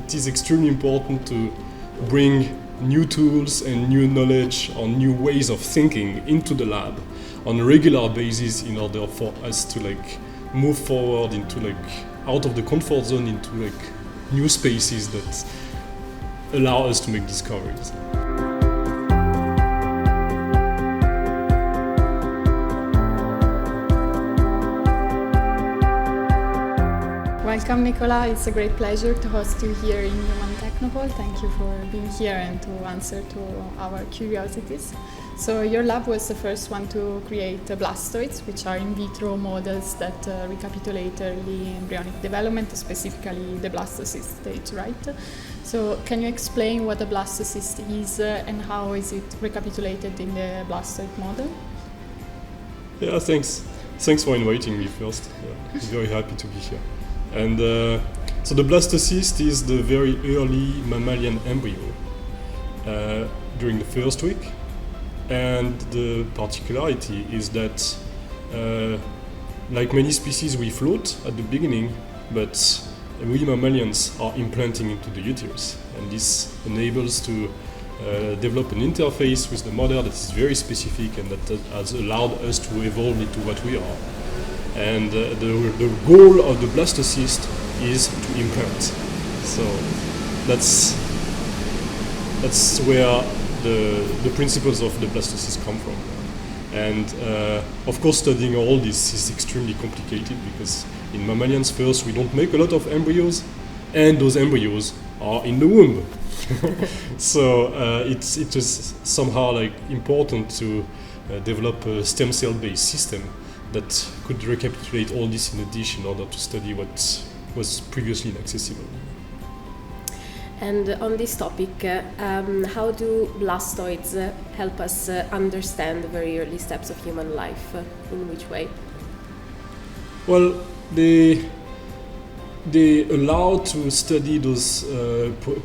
it is extremely important to bring new tools and new knowledge or new ways of thinking into the lab on a regular basis in order for us to move forward into out of the comfort zone into new spaces that allow us to make discoveries. Welcome, Nicolas. It's a great pleasure to host you here in Milan Technopole. Thank you for being here and to answer to our curiosities. So your lab was the first one to create blastoids, which are in vitro models that recapitulate early embryonic development, specifically the blastocyst stage, right? So can you explain what a blastocyst is and how is it recapitulated in the blastoid model? Yeah, thanks. Thanks for inviting me first. I'm very happy to be here. And so the blastocyst is the very early mammalian embryo during the first week. And the particularity is that, like many species, we float at the beginning, but we mammalians are implanting into the uterus. And this enables to develop an interface with the mother that is very specific and that has allowed us to evolve into what we are. And the goal of the blastocyst is to implant. So that's where the principles of the blastocyst come from. And of course, studying all this is extremely complicated because in mammalians, first, we don't make a lot of embryos, and those embryos are in the womb. So it is somehow important to develop a stem cell-based system that could recapitulate all this in addition in order to study what was previously inaccessible. And on this topic, how do blastoids help us understand the very early steps of human life? In which way? Well, they allow to study those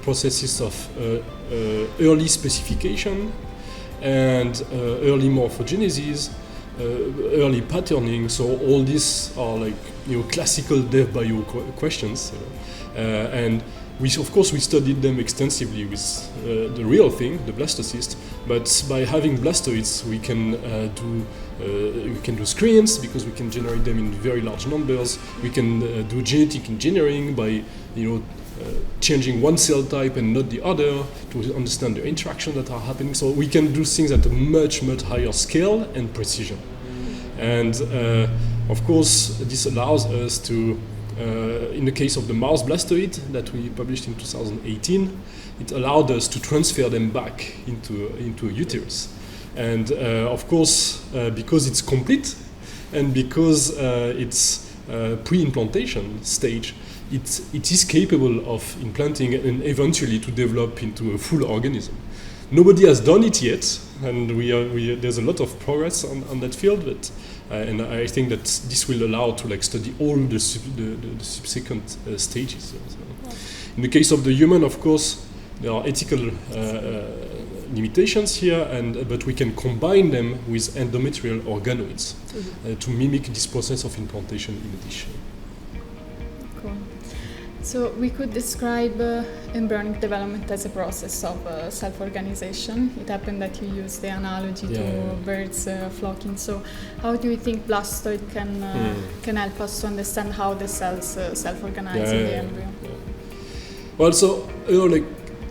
processes of early specification and early morphogenesis, early patterning. So all these are classical dev bio questions, and we studied them extensively with the real thing, the blastocyst. But by having blastoids, we can do screens because we can generate them in very large numbers. We can do genetic engineering by changing one cell type and not the other to understand the interactions that are happening. So we can do things at a much higher scale and precision. And of course, this allows us to, in the case of the mouse blastoid that we published in 2018, it allowed us to transfer them back into a uterus. And of course, because it's complete and because it's pre-implantation stage, it is capable of implanting and eventually to develop into a full organism. Nobody has done it yet, and there's a lot of progress on that field. But and I think that this will allow to study all the subsequent stages. So, in the case of the human, of course, there are ethical limitations here, but we can combine them with endometrial organoids to mimic this process of implantation in addition. Cool. So we could describe embryonic development as a process of self-organization. It happened that you used the analogy to birds flocking. So how do you think blastoid can help us to understand how the cells self-organize in the embryo? Yeah. Well, so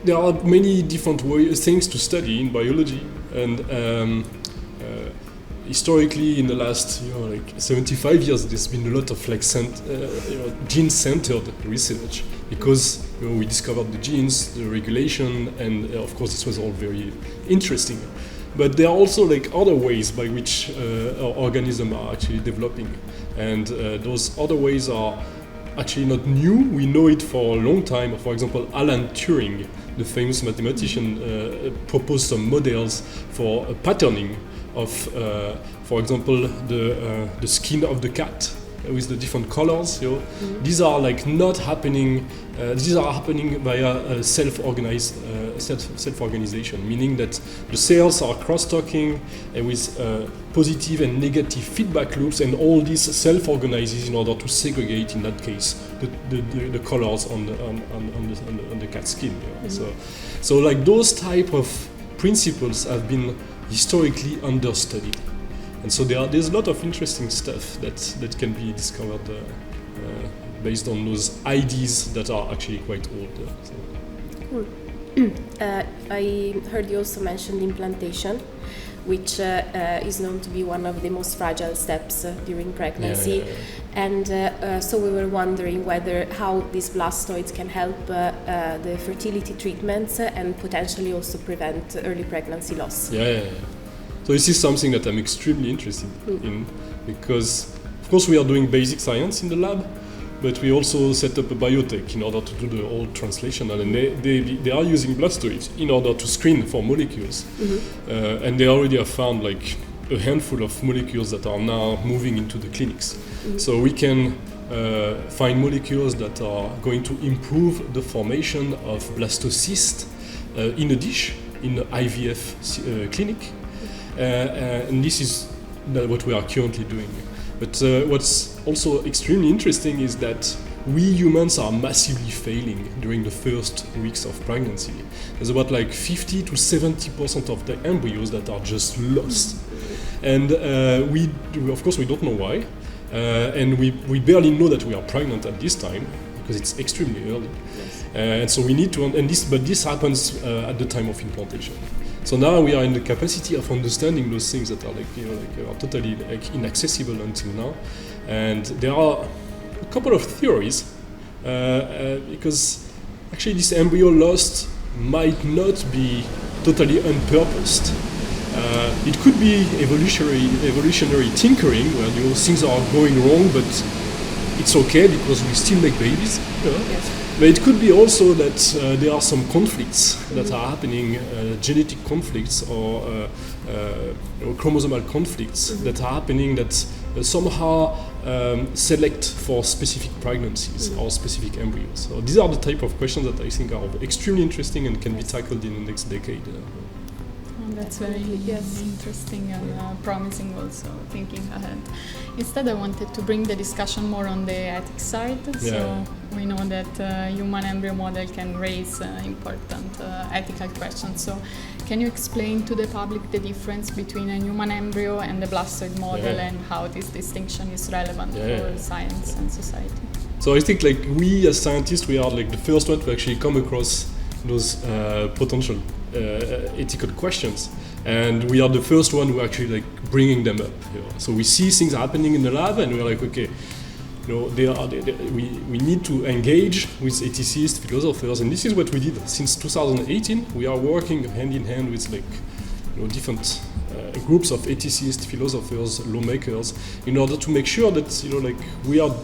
there are many different things to study in biology, and historically, in the last 75 years, there's been a lot of gene-centered research because we discovered the genes, the regulation, and of course, this was all very interesting. But there are also other ways by which our organisms are actually developing, and those other ways are actually not new. We know it for a long time. For example, Alan Turing, the famous mathematician, proposed some models for patterning of, for example, the skin of the cat. with the different colors. These are like not happening. These are happening via self-organization, meaning that the cells are cross-talking with positive and negative feedback loops, and all this self-organizes in order to segregate, in that case, the colors on the cat skin. So like those type of principles have been historically understudied, and so there's a lot of interesting stuff that can be discovered based on those ideas that are actually quite old. Cool. I heard you also mentioned implantation, which is known to be one of the most fragile steps during pregnancy. And so we were wondering how these blastoids can help the fertility treatments and potentially also prevent early pregnancy loss. So this is something that I'm extremely interested in, because of course we are doing basic science in the lab, but we also set up a biotech in order to do the whole translational, and they are using blastoids in order to screen for molecules. And they already have found like a handful of molecules that are now moving into the clinics. So we can find molecules that are going to improve the formation of blastocysts in a dish in the IVF clinic. And this is what we are currently doing. But what's also extremely interesting is that we humans are massively failing during the first weeks of pregnancy. There's about like 50 to 70% of the embryos that are just lost. And of course we don't know why. And we barely know that we are pregnant at this time, because it's extremely early. And so we need to, but this happens at the time of implantation. So now we are in the capacity of understanding those things that are are totally inaccessible until now. And there are a couple of theories, because actually this embryo loss might not be totally unpurposed. It could be evolutionary tinkering, where things are going wrong, but it's okay because we still make babies. But it could be also that there are some conflicts that are happening, genetic conflicts or chromosomal conflicts that are happening that somehow select for specific pregnancies or specific embryos. So these are the type of questions that I think are extremely interesting and can be tackled in the next decade. That's very interesting and promising also, thinking ahead. Instead, I wanted to bring the discussion more on the ethics side. So we know that human embryo model can raise important ethical questions. So can you explain to the public the difference between a human embryo and the blastoid model and how this distinction is relevant for science and society? So I think like we as scientists, we are like the first one to actually come across those potential ethical questions, and we are the first one who actually like bringing them up. So we see things happening in the lab, and we're like, okay, we need to engage with ethicists, philosophers, and this is what we did since 2018. We are working hand in hand with different groups of ethicists, philosophers, lawmakers, in order to make sure that we are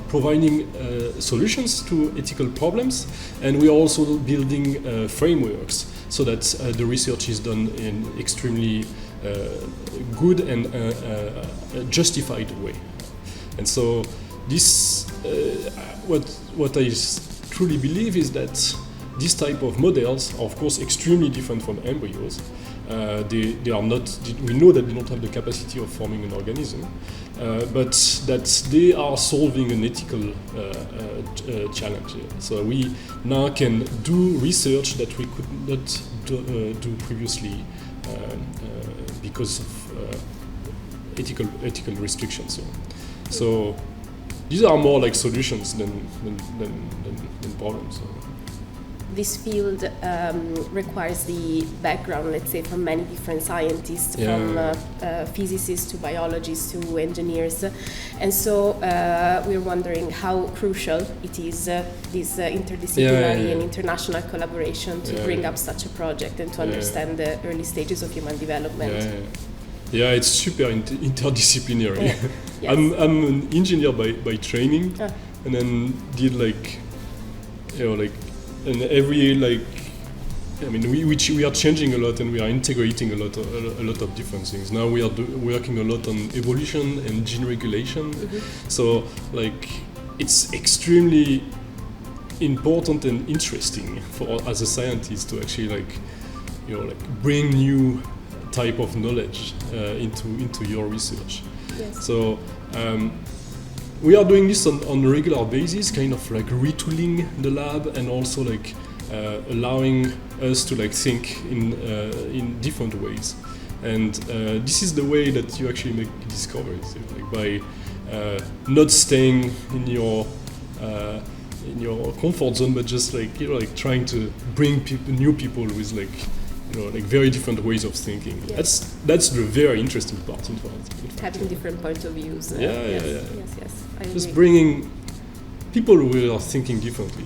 providing solutions to ethical problems, and we are also building frameworks so that the research is done in extremely good and justified way. And so this, what I truly believe is that this type of models are of course extremely different from embryos. They are not. We know that they don't have the capacity of forming an organism, but that they are solving an ethical challenge. So we now can do research that we could not do previously because of ethical restrictions. So these are more like solutions than problems. This field requires the background, let's say, from many different scientists, from physicists to biologists to engineers. And so we're wondering how crucial it is, this interdisciplinary and international collaboration to bring up such a project and to understand the early stages of human development. Yeah, it's super interdisciplinary. I'm an engineer by training, and then did and every I mean, we are changing a lot, and we are integrating a lot of different things. Now we are working a lot on evolution and gene regulation. So like it's extremely important and interesting for as a scientist to actually like bring new type of knowledge into your research. Yes. So we are doing this on a regular basis, kind of like retooling the lab and also like allowing us to like think in different ways. And this is the way that you actually make discoveries, like by not staying in your comfort zone, but just like trying to bring new people with like very different ways of thinking. Yes. That's the very interesting part in fact. Having different points of views. Yes. I just agree. bringing people who are thinking differently.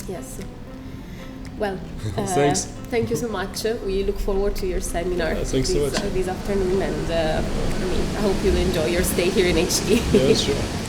Yes. Well, Thanks. Thank you so much. We look forward to your seminar Thanks so much. this afternoon, and I hope you'll enjoy your stay here in HD. Yeah, sure.